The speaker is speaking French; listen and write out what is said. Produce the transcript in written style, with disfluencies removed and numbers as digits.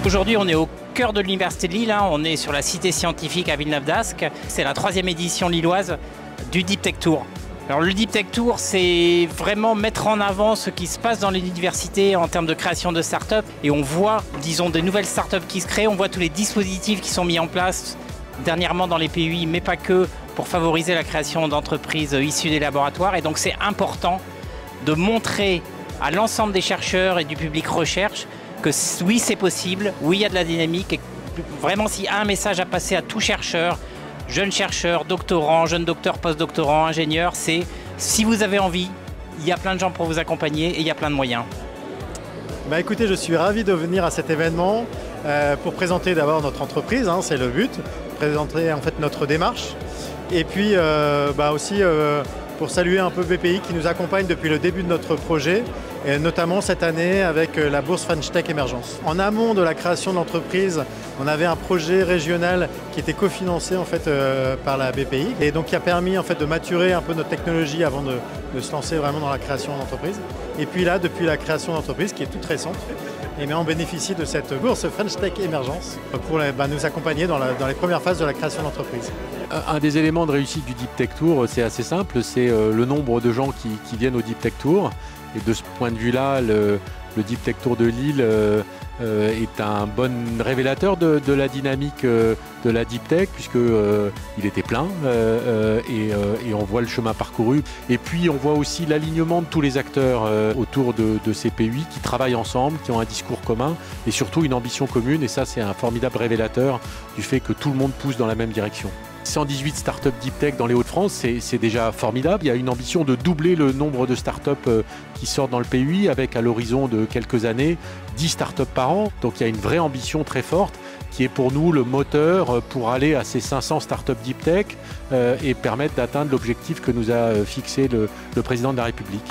Aujourd'hui, on est au cœur de l'Université de Lille, hein. On est sur la cité scientifique à Villeneuve-d'Ascq. C'est la 3e édition lilloise du Deep Tech Tour. Alors le Deep Tech Tour, c'est vraiment mettre en avant ce qui se passe dans l'université en termes de création de start-up. Et on voit, disons, des nouvelles start-up qui se créent, on voit tous les dispositifs qui sont mis en place dernièrement dans les PUI, mais pas que, pour favoriser la création d'entreprises issues des laboratoires. Et donc c'est important de montrer à l'ensemble des chercheurs et du public recherche que oui, c'est possible, oui, il y a de la dynamique. Et vraiment, s'il y a un message à passer à tout chercheur, jeunes chercheurs, doctorants, jeunes docteurs, post-doctorants, ingénieurs, c'est si vous avez envie, il y a plein de gens pour vous accompagner et il y a plein de moyens. Écoutez, je suis ravi de venir à cet événement pour présenter d'abord notre entreprise, hein, c'est le but, présenter en fait notre démarche. Et puis aussi pour saluer un peu BPI qui nous accompagne depuis le début de notre projet, et notamment cette année avec la bourse French Tech Emergence. En amont de la création de l'entreprise, on avait un projet régional qui était cofinancé en fait par la BPI et donc qui a permis en fait de maturer un peu notre technologie avant de se lancer vraiment dans la création d'entreprise. Et puis là, depuis la création d'entreprise qui est toute récente, on bénéficie de cette bourse French Tech Emergence pour nous accompagner dans les premières phases de la création d'entreprise. Un des éléments de réussite du Deep Tech Tour, c'est assez simple, c'est le nombre de gens qui viennent au Deep Tech Tour. Et de ce point de vue-là, le Deep Tech Tour de Lille est un bon révélateur de la dynamique de la Deep Tech, puisqu'il était plein et on voit le chemin parcouru. Et puis on voit aussi l'alignement de tous les acteurs autour de ces PUI qui travaillent ensemble, qui ont un discours commun et surtout une ambition commune. Et ça, c'est un formidable révélateur du fait que tout le monde pousse dans la même direction. 118 startups Deep Tech dans les Hauts-de-France, c'est déjà formidable. Il y a une ambition de doubler le nombre de startups qui sortent dans le PUI avec à l'horizon de quelques années 10 startups par an. Donc il y a une vraie ambition très forte qui est pour nous le moteur pour aller à ces 500 startups Deep Tech et permettre d'atteindre l'objectif que nous a fixé le président de la République.